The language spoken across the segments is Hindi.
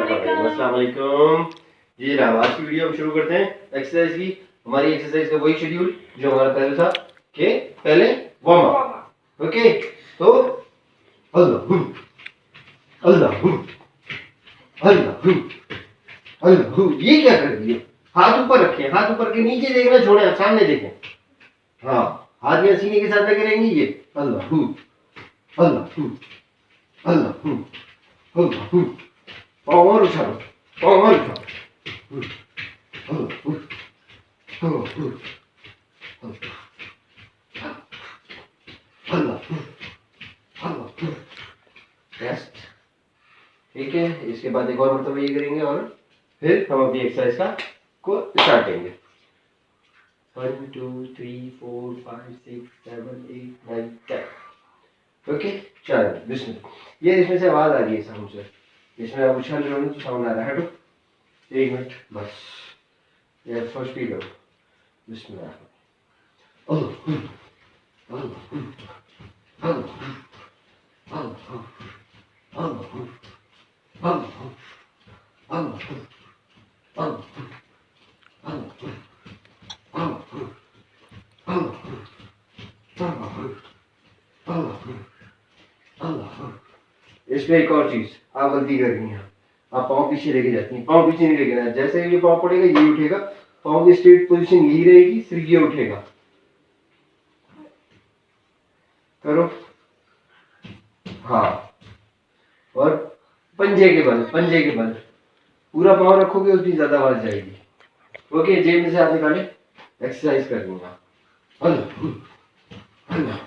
अस्सलाम वालेकुम। जी जनाब, आज की वीडियो हम शुरू करते हैं एक्सरसाइज की। हमारी एक्सरसाइज का वही शेड्यूल जो हमारा पहले था कि पहले वार्म अप। ओके, तो अल्लाह अल्लाह अल्लाह अल्लाह। ये क्या कर दिए? हाथ ऊपर रखें, हाथ ऊपर के नीचे देखना छोड़े, आप सामने देखें। हाँ, हाथ या सीने के साथ लगे रहेंगे। ये अल्लाह अल्लाह अल्लाह अल्लाह। पाँव और उछालो, पाँव और उछालो। रेस्ट। ठीक है, इसके बाद एक और मरतबा ये करेंगे और फिर हम अपनी एक्सरसाइज का को स्टार्ट करेंगे। 1 2 3 4 5 6 7 8 9 10। ओके, चलो बिस्मिल्लाह। ये इसमें से आवाज आ रही है साउंड से, इसमें आप उछाल रहे हो तो साउंड आ रहा है। हटो, 1 मिनट बस। ये फर्स्ट स्पीड हो। बिस्मिल्लाह। अल्लाह अल्लाह अल्लाह अल्लाह अल्लाह इसमें एक और चीज आप गलती कर रही हैं, आप पाँव पीछे लेके जाती हैं। पाँव पीछे नहीं लेके जाना, जैसे ये पाँव पड़ेगा ये उठेगा, पाँव की स्ट्रेट पोजीशन यही रहेगी, सिर्फ ये उठेगा। करो। हाँ, और पंजे के बल, पंजे के बल पूरा पाँव रखोगे उतनी ज्यादा आवाज जाएगी। ओके, जेब में से हाथ निकाले, एक्सरसाइज कर लूंगा। अल्लाह अल्लाह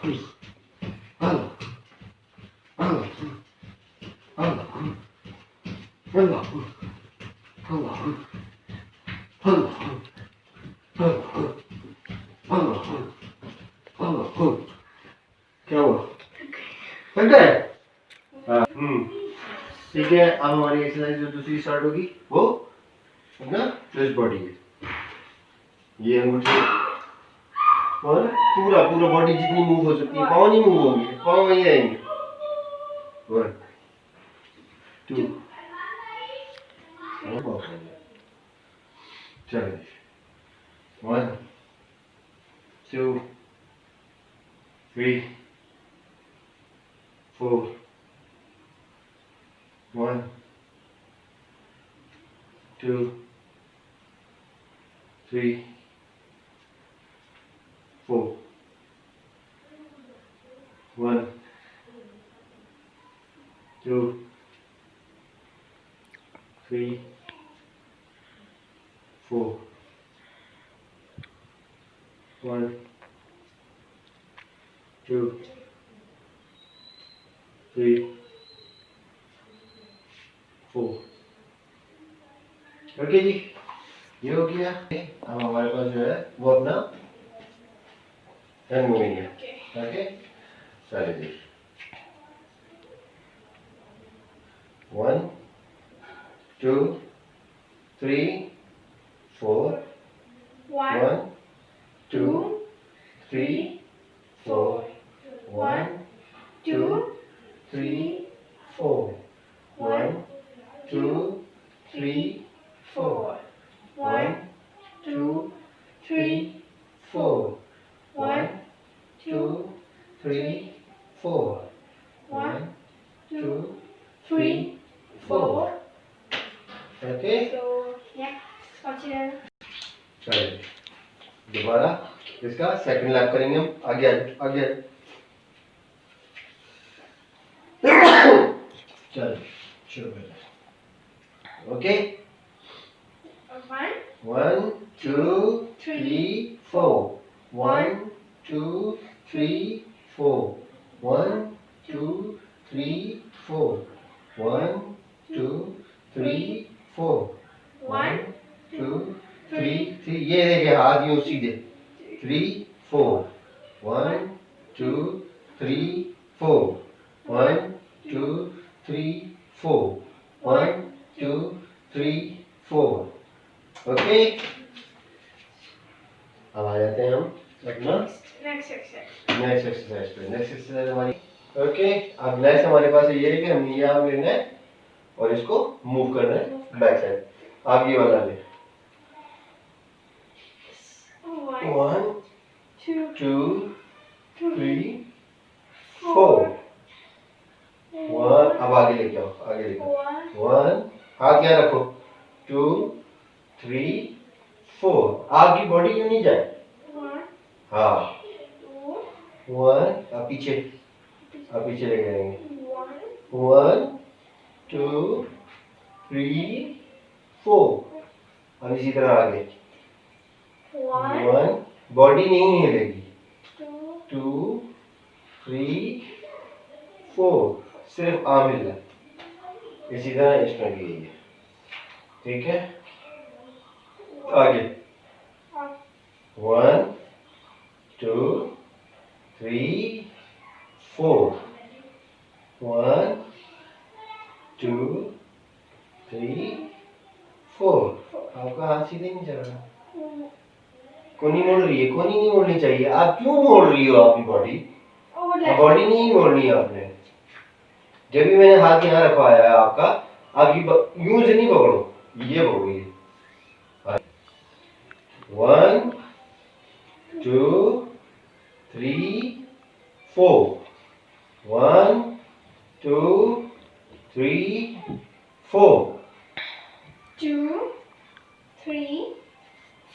अल्लाह क्या हुआ? थक गए? ठीक है, अब हमारी एक्सरसाइज जो दूसरी स्टार्ट होगी वो अपना चेस्ट बॉडी है। ये अंगूठे और पूरा पूरा बॉडी जितनी मूव हो सकती है। पाँव नहीं मूव होंगे, पाँव वहीं रहेंगे। 1 2 चलिए, 1 2 3 4 1 2 3 4 1 2 3 4 1 2 3 4। ओके जी, ये हो गया। अब हमारे पास जो है वो अपना हैंड मूविंग है। ओके, चलिए जी। 1 2 3 4 1 2 3 4 1 2 3 4 1 2 3 4 1 2 3 4 1 2 3 4 1 2 3 4। ओके, चलिए दोबारा इसका सेकंड लैप करेंगे हम। आगे आगे चलिए शुरू करें। ओके, 1 2 3 4 1 2 3 4 1 2 3 4 1 2 3 4 1 2 3 3। ये देखिए हाथ यूं सीधे। 3 4 1 2 3 4 1 2 3 4 1 2 3 4। ओके, अब आ जाते हैं हम अपना नेक्स्ट एक्सरसाइज पे। नेक्स्ट एक्सरसाइज हमारी ओके, अब नेक्स्ट हमारे पास ये है कि हम यहाँ लेना है और इसको मूव करना है बैक साइड। आप ये वाला ले, 1 2 3 4। 1, अब आगे लेके आओ, आगे लेके आओ। 1, हाथ यहाँ रखो, 2 3 4। आपकी बॉडी क्यों नहीं जाए? हाँ 1, आप पीछे लेके आएंगे। 1 2 3 4। अब इसी तरह आगे 1, बॉडी नहीं हिलेगी। 2 3 4, सिर्फ आर्म हिलना। इसी तरह इसमें भी यही है, ठीक है। आगे 1 2 3 4। 1 2 3 4। आपका हाथ सीधे नहीं चल रहा, कोनी मोड़ रही है। कोनी नहीं मोड़नी चाहिए। आप क्यों मोड़ रही हो अपनी बॉडी? बॉडी नहीं मोड़नी है आपने। जब भी मैंने हाथ यहाँ रखवाया है आपका, आप यूं से नहीं पकड़ो, ये पकड़िए। 1 2 3 4। 1 2 3 4। 2 3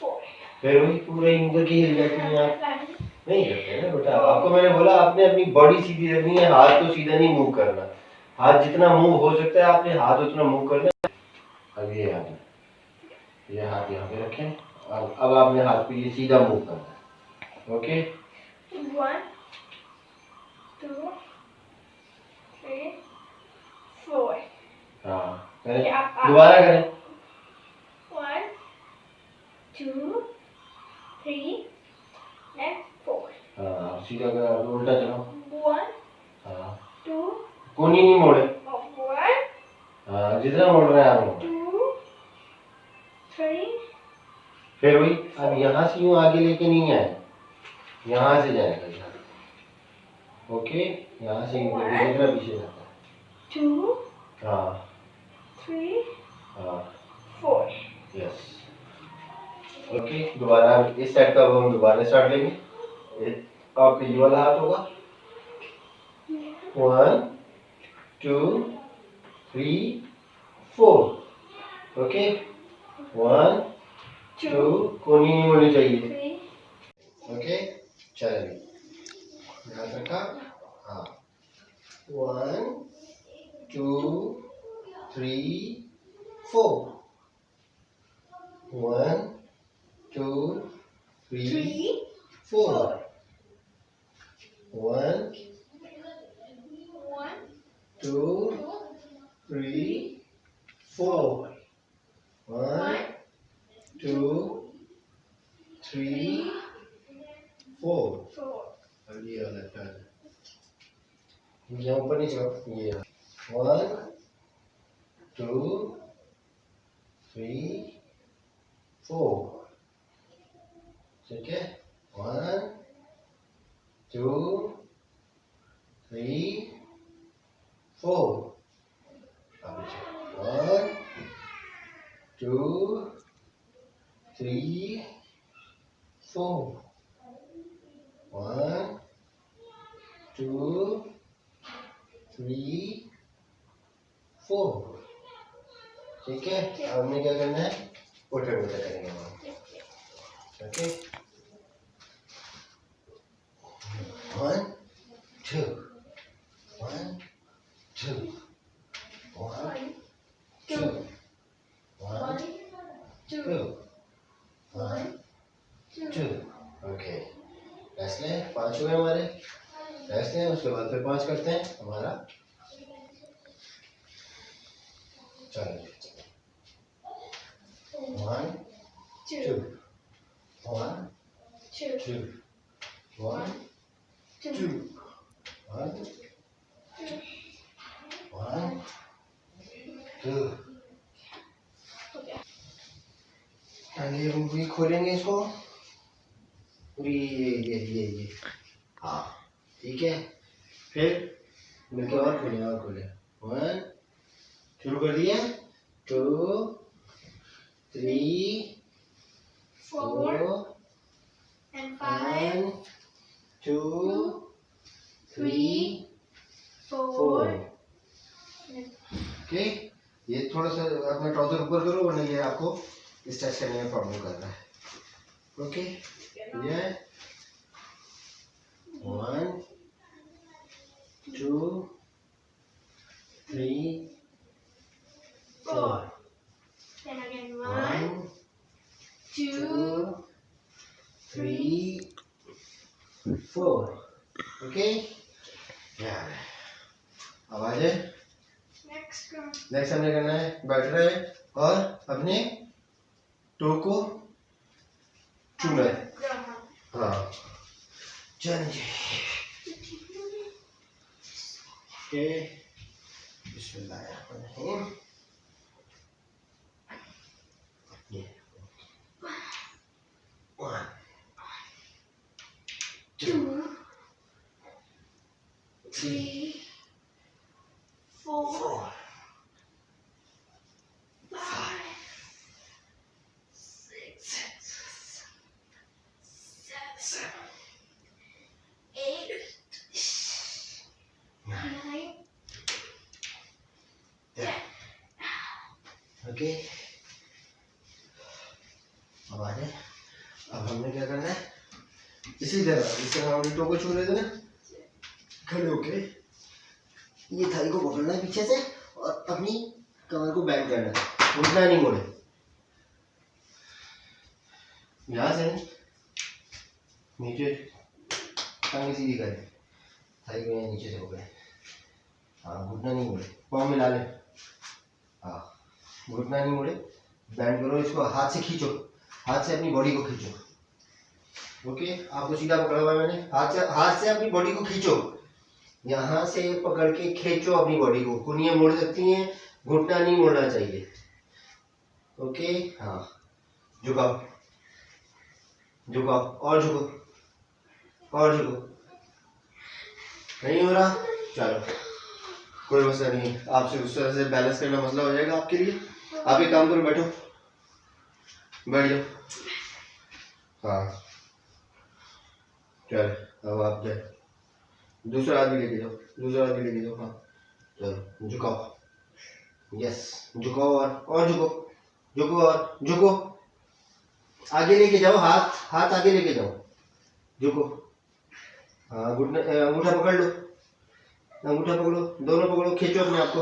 4। फिर वही पूरा इंगल की हिल जाती है। आप नहीं करते ना बेटा, आपको मैंने बोला आपने अपनी बॉडी सीधी रखनी है, हाथ तो सीधा नहीं मूव करना। हाथ जितना मूव हो सकता है आपने हाथ उतना मूव करना है। अब ये हाथ यहाँ पे रखें। अब आपने हाथ पे ये सीधा मूव करना है। ओके 1 2 3 4। हाँ करें, दोबारा करें। 1 2 3 and 4। हाँ सीधा कर, उल्टा चलाओ। 1 हाँ 2 कोनी नहीं मोड़े। 1 हाँ जितना मोड़ रहे हैं आप। 2 3। फिर वही, अब यहाँ से यूं आगे लेके नहीं आए, यहाँ से जाएगा यहाँ। ओके यहाँ से यूं जितना पीछे जाता है। 2 हाँ 3 हाँ 4। यस। ओके दोबारा इस साइड का हम दोबारा स्टार्ट लेंगे। आपका ये वाला हाथ होगा। 1 2 3 4। ओके 1 2, कोनी नहीं होनी चाहिए। ओके चलिए ध्यान रखा। हाँ 1 2 3 4। 1 2 3 4। 1 2 3 4। 1 2 3 4। अब ये वाला कर, ये ऊपर नहीं चढ़ो। ये 1 2 3 4। ठीक है 1 2 3 4। अब 1 2 3 4। 1 2 3 4। ठीक है अब हमें क्या करना है, उल्टा उल्टा करेंगे हम। ओके 1 2 1 2 1 2 1 2 1 2। ओके रेस्ट लें, 5 हुए हमारे। रेस्ट लें, उसके बाद फिर 5 करते हैं हमारा। चलिए 1 2 1 2 1 2 1 1 2। आगे हम भी खोलेंगे इसको पूरी। ये हाँ ठीक है। फिर मिलके और खोले 1 शुरू कर दिए 2 3 4 4 and 5 1 2 3 4 ओके। ये थोड़ा सा अपना ट्राउजर ऊपर करो वरना ये आपको स्ट्रेच करने में प्रॉब्लम कर रहा है। ओके ये 1 2 3 4 then again 1 1 2 2 3 4 ओके। अब आ जाए next नेक्स्ट हमने करना है बैठ रहे और अपने टो को छूना है। हाँ चलिए ओके बिस्मिल्लाहिर्रहमानिर्रहीम। ये 1 2 3 4 5 6 7 8 9 ओके। अब आ जाए। अब हमने क्या करना है इसी तरह हमने टो को छू रहे थे ना खड़े होके ये थाई को पकड़ना है पीछे से और अपनी कमर को बैंड करना है, उठना नहीं मोड़े। यहाँ से नीचे टांगे सीधी करें, थाई को यहाँ नीचे से पकड़े। हाँ घुटना नहीं मोड़े, पाँव मिला ले। हाँ घुटना नहीं मोड़े, बैंड करो इसको, हाथ से खींचो, हाथ से अपनी बॉडी को खींचो। ओके आपको सीधा पकड़ा हुआ है मैंने, हाथ से अपनी बॉडी को खींचो, यहाँ से पकड़ के खींचो अपनी बॉडी को। कुनियाँ मोड़ सकती हैं, घुटना नहीं मोड़ना चाहिए। ओके हाँ झुकाओ झुकाओ और झुको और झुको। नहीं हो रहा चलो कोई मसला नहीं, आपसे उस तरह से बैलेंस करना मसला हो जाएगा आपके लिए। आप एक काम करो, बैठो बैठ जाओ। हाँ चल अब आप जाए, दूसरा हाथ भी लेके जाओ, दूसरा हाथ भी लेके जाओ। हाँ चलो झुकाओ, यस झुकाओ और झुको झुको और झुको, आगे लेके जाओ, हाथ हाथ आगे लेके जाओ, झुको। हाँ घुटना अंगूठा पकड़ लो, अंगूठा पकड़ो, दोनों पकड़ो, खींचो अपने आप को।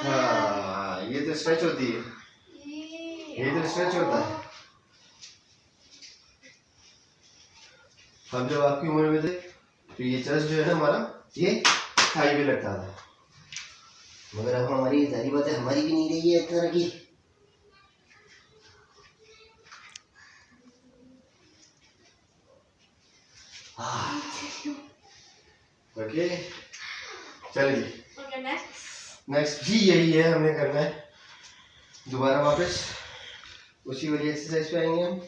हाँ ये तो स्ट्रेच होती है, ये तो स्ट्रेच होता है। हम जब आपकी उम्र में थे तो ये चेस्ट जो है ना हमारा ये थाई पे लगता था, मगर अब हमारी जारी बात है हमारी भी नहीं रही है इस तरह की। ओके चलिए नेक्स्ट भी यही है, हमें करना है दोबारा वापस उसी वाली एक्सरसाइज पे आएंगे हम।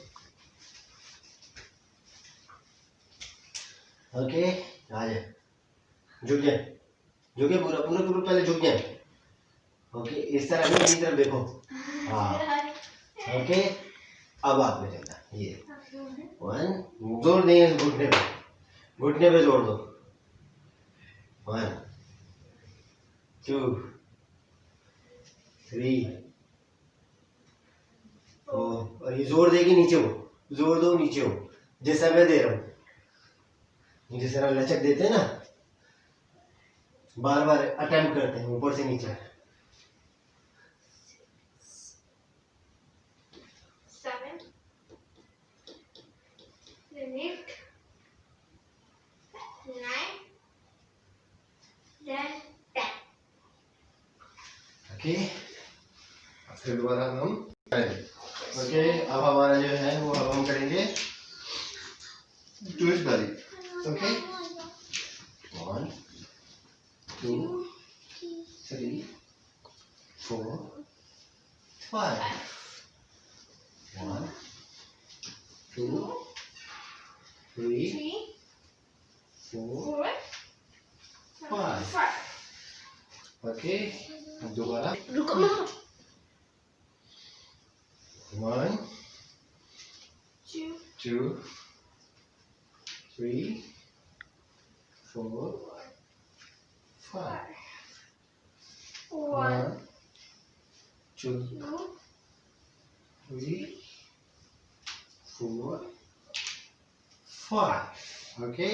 ओके आ जाए, झुक जाए, झुके पूरा पूरा पूरा पहले झुक जाए। ओके इस तरह नहीं, मेरी तरफ देखो। हाँ ओके अब हाथ में चलना ये 1, जोर देंगे घुटने पे, घुटने पे जोर दो। 1 2 3 4 और ये जोर देगी नीचे हो, जोर दो नीचे हो, जैसा मैं दे रहा हूँ, जिस तरह लचक देते हैं ना, बार बार अटेम्प्ट करते हैं ऊपर से नीचे। 7 then 8 9 then 10 ओके फिर दोबारा हम करेंगे। ओके अब हमारा जो है वो अब हम करेंगे ट्विस्ट वाली। ओके 1 2 3 4 5 1 2 3 4 4 5 ओके दोबारा रुको मम्मा 1 2 2 3 4 5 1 2 2 3 4 5 ओके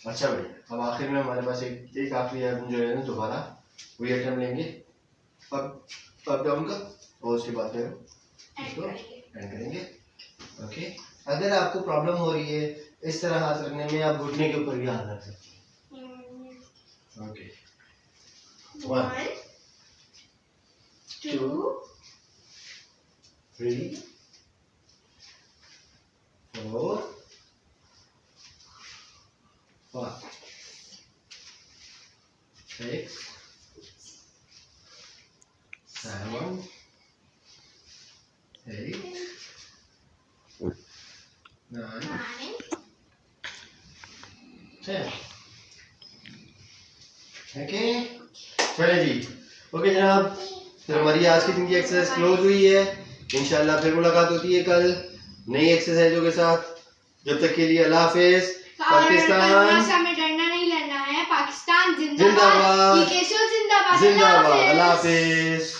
अच्छा भैया अब आखिर में हमारे पास एक आखिरी जो है ना दोबारा वही आइटम लेंगे अब डाउन का और उसके बाद फिर इसको एंड करेंगे ओके अगर आपको प्रॉब्लम हो रही है इस तरह हाथ रखने में आप घुटने के ऊपर भी हाथ रख सकते हैं ओके 1 2 3 4 5 6 7 8 9 9 10 ओके चले जी ओके जनाब फिर हमारी आज की दिन की एक्सरसाइज क्लोज हुई है इंशाल्लाह फिर मुलाकात होती है कल नई एक्सरसाइजों के साथ जब तक के लिए अल्लाह हाफिज पाकिस्तान हमें डरना नहीं लड़ना है पाकिस्तान जिंदाबाद जिंदाबाद जिंदाबाद अल्लाह हाफिज